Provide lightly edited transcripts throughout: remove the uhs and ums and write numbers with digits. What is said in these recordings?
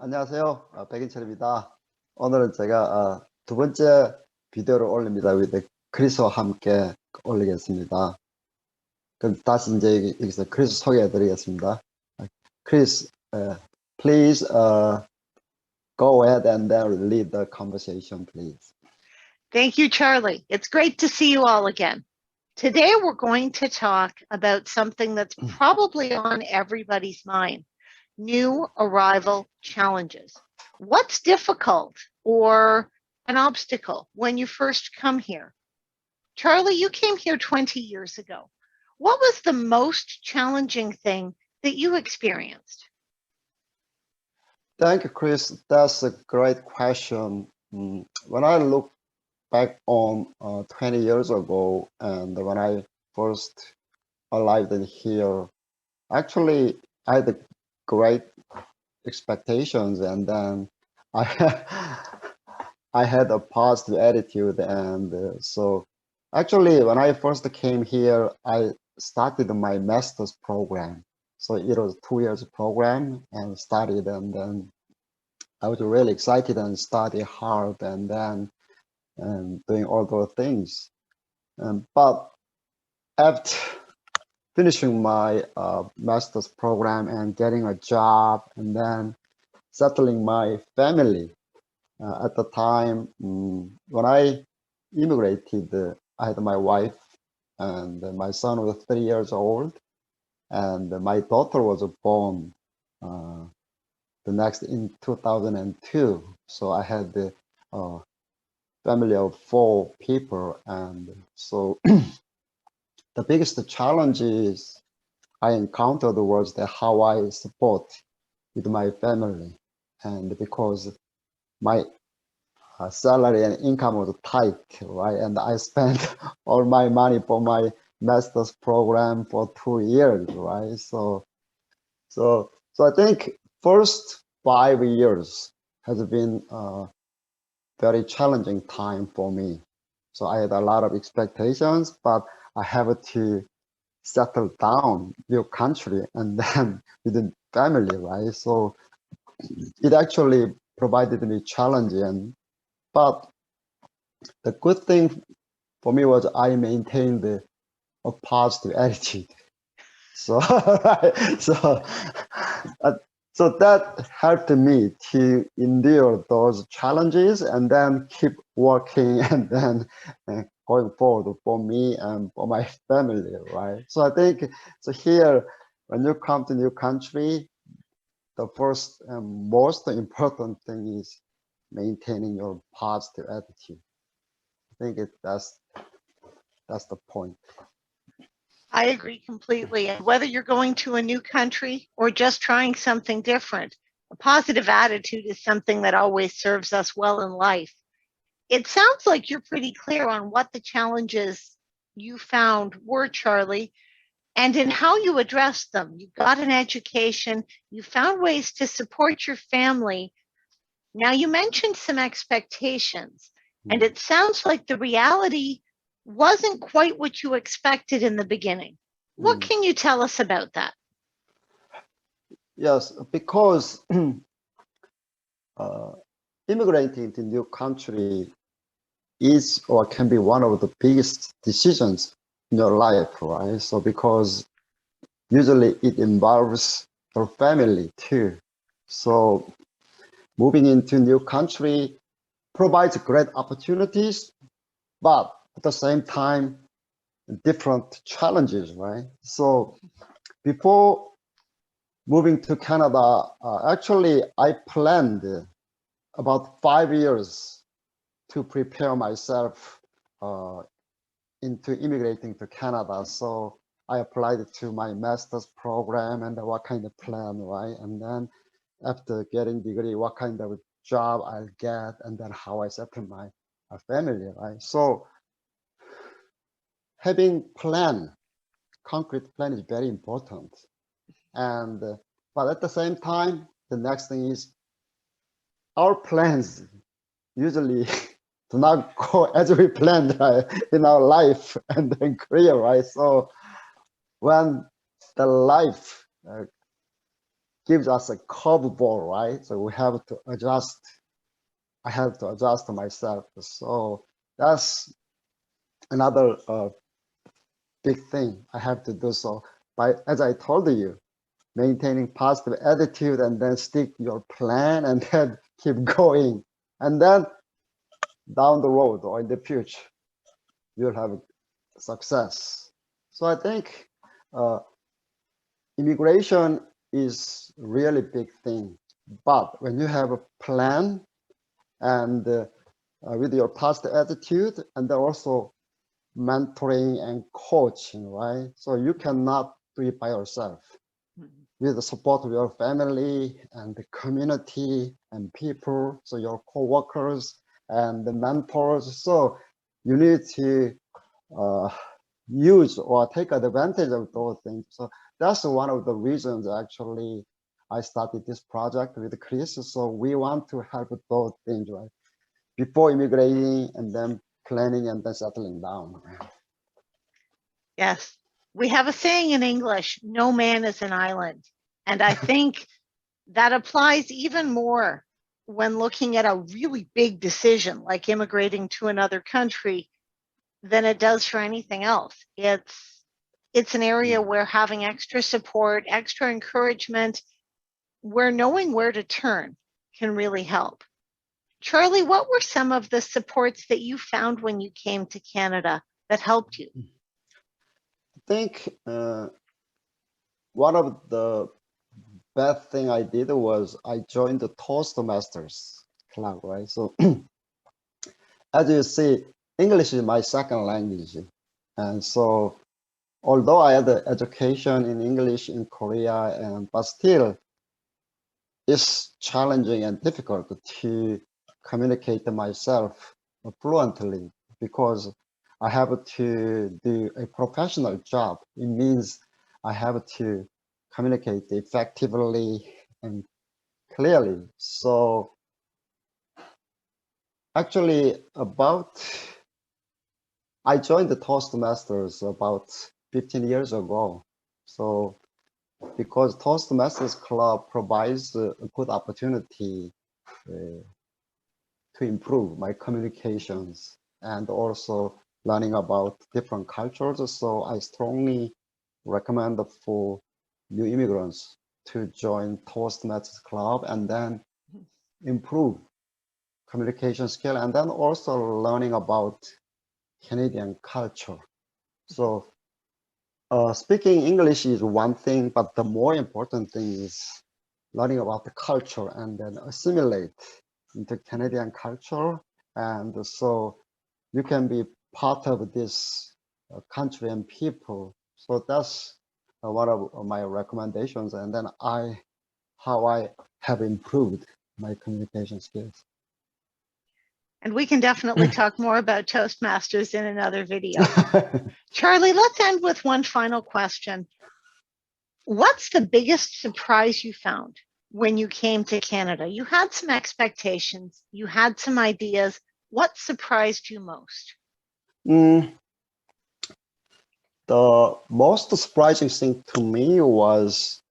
안녕하세요. 백인철입니다. 오늘은 제가 두 번째 비디오를 올립니다. 크리스와 함께 올리겠습니다. 그럼 다시 이제 여기서 크리스 소개해 드리겠습니다. 크리스, please go ahead and then lead the conversation, please. Thank you, Charlie. It's great to see you all again. Today, we're going to talk about something that's probably on everybody's mind, new arrival challenges. What's difficult or an obstacle when you first come here? Charlie, you came here 20 years ago. What was the most challenging thing that you experienced? Thank you, Chris. That's a great question. When I look back on 20 years ago, and when I first arrived in here, actually, I had great expectations, and then I I had a positive attitude, and so actually, when I first came here, I started my master's program. So it was 2 years program and studied, and then I was really excited and studied hard, and then doing all those things. But after finishing my master's program and getting a job, and then settling my family, at the time when I immigrated, I had my wife, and my son was 3 years old, and my daughter was born the next in 2002. So I had the family of 4 people, and so the biggest challenges I encountered was how I support with my family, and because my salary and income was tight, right? And I spent all my money for my master's program for 2 years, right? So I think first 5 years has been a very challenging time for me. So I had a lot of expectations, but I have to settle down new country and then with the family, right? So it actually provided me challenge, but the good thing for me was I maintained a positive attitude. So so so that helped me to endure those challenges and then keep working and then going forward for me and for my family, right? So I think so here when you come to new country, the first and most important thing is maintaining your positive attitude. I think that's the point. I agree completely. And whether you're going to a new country or just trying something different, a positive attitude is something that always serves us well in life. It sounds like you're pretty clear on what the challenges you found were, Charlie, and in how you addressed them. You got an education, you found ways to support your family. Now, you mentioned some expectations, and it sounds like the reality wasn't quite what you expected in the beginning. What can you tell us about that? Yes, because immigrating to new country is or can be one of the biggest decisions in your life, right? So because usually it involves your family too. So moving into new country provides great opportunities, but at the same time, different challenges, right? So before moving to Canada, actually I planned about 5 years to prepare myself into immigrating to Canada. So I applied to my master's program and what kind of plan, right? And then after getting degree, what kind of job I'll get, and then how I settle my family, right? So having plan, concrete plan is very important. And but at the same time, the next thing is our plans usually do not go as we planned, right, in our life and then career, right? So when the life gives us a curveball, right? So we have to adjust. I have to adjust myself. So that's another big thing I have to do. So by, as I told you, maintaining positive attitude and then stick your plan and then keep going. And then down the road or in the future, you'll have success. So I think uh, immigration is really big thing. But when you have a plan and with your positive attitude and then also mentoring and coaching, right? So you cannot do it by yourself. With the support of your family and the community and people, so your co-workers and the mentors. So you need to uh, use or take advantage of those things. So that's one of the reasons actually I started this project with Chris. So we want to help those things, right? Before immigrating and then planning and then settling down. Yes. We have a saying in English, no man is an island. And I think that applies even more when looking at a really big decision like immigrating to another country than it does for anything else. It's an area where having extra support, extra encouragement, where knowing where to turn can really help. Charlie, what were some of the supports that you found when you came to Canada that helped you? I think one of the best thing I did was I joined the Toastmasters club, right? So as you see, English is my second language. And so although I had the education in English in Korea, but still it's challenging and difficult to communicate myself fluently because I have to do a professional job. It means I have to communicate effectively and clearly. So actually I joined the Toastmasters about 15 years ago. So because Toastmasters Club provides a good opportunity uh, to improve my communications and also learning about different cultures. So I strongly recommend for new immigrants to join Toastmasters Club and then improve communication skill and then also learning about Canadian culture. So speaking English is one thing, but the more important thing is learning about the culture and then assimilate into Canadian culture. And so you can be part of this country and people. So that's one of my recommendations. And then how I have improved my communication skills. And we can definitely talk more about Toastmasters in another video. Charlie, let's end with one final question. What's the biggest surprise you found when you came to Canada? You had some expectations, you had some ideas. What surprised you most? Mm, the most surprising thing to me was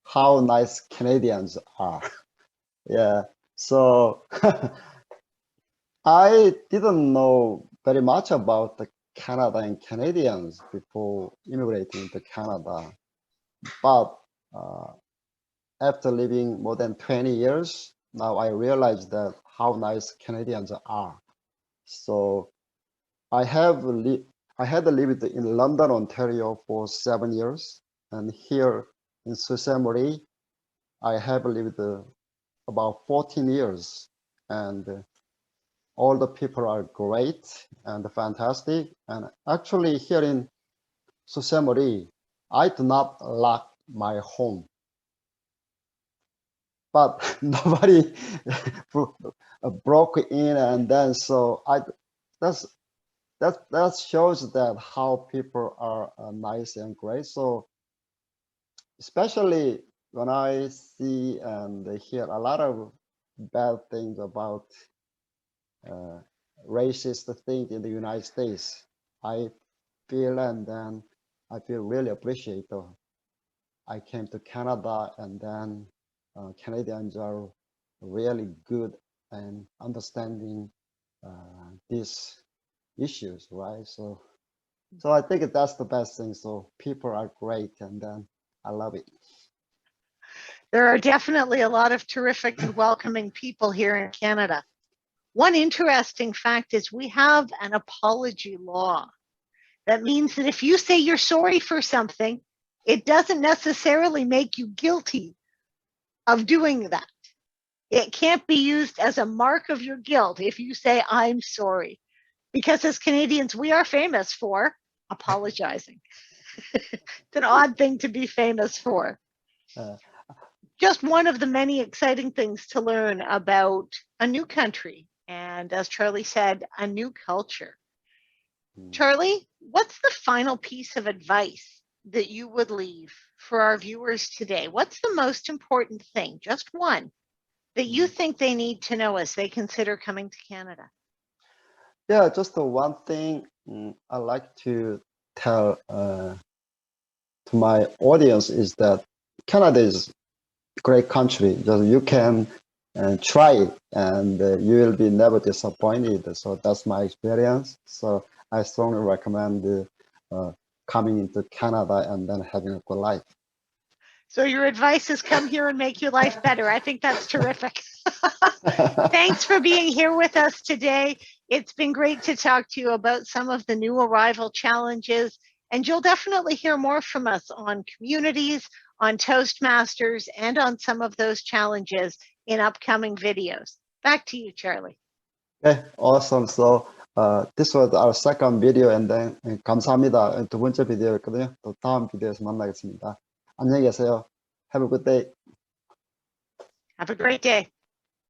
how nice Canadians are. Yeah. So I didn't know very much about the Canada and Canadians before immigrating to Canada. But uh, after living more than 20 years, now I realize that how nice Canadians are. So I have I had lived in London, Ontario for 7 years, and here in Sault Ste. Marie, I have lived about 14 years, and all the people are great and fantastic. And actually, here in Sault Ste. Marie, I do not lock my home, but nobody broke in, and then so I that's that shows that how people are nice and great. So especially when I see and hear a lot of bad things about uh, racist things in the United States, I feel and then I feel really appreciative. I came to Canada and then Canadians are really good and understanding these issues, right? So I think that's the best thing. So people are great, and then I love it. There are definitely a lot of terrific and welcoming people here in Canada. One interesting fact is we have an apology law. That means that if you say you're sorry for something, it doesn't necessarily make you guilty of doing that. It can't be used as a mark of your guilt if you say, I'm sorry. Because as Canadians, we are famous for apologizing. It's an odd thing to be famous for. Uh, Just one of the many exciting things to learn about a new country. And as Charlie said, a new culture. Charlie, what's the final piece of advice that you would leave for our viewers today? What's the most important thing, just one, that you think they need to know as they consider coming to Canada? yeah, just the one thing I like to tell to my audience is that Canada is a great country. Just you can try it, and you will be never disappointed. So that's my experience. So I strongly recommend coming into Canada and then having a good life. So your advice is come here and make your life better. I think that's terrific. Thanks for being here with us today. It's been great to talk to you about some of the new arrival challenges, and you'll definitely hear more from us on communities, on Toastmasters, and on some of those challenges in upcoming videos. Back to you, Charlie. Okay, awesome. So this was our second video, and then 감사합니다. 두 번째 비디오였거든요. 또 다음 비디오에서 만나겠습니다. 안녕히 계세요. Have a good day. Have a great day.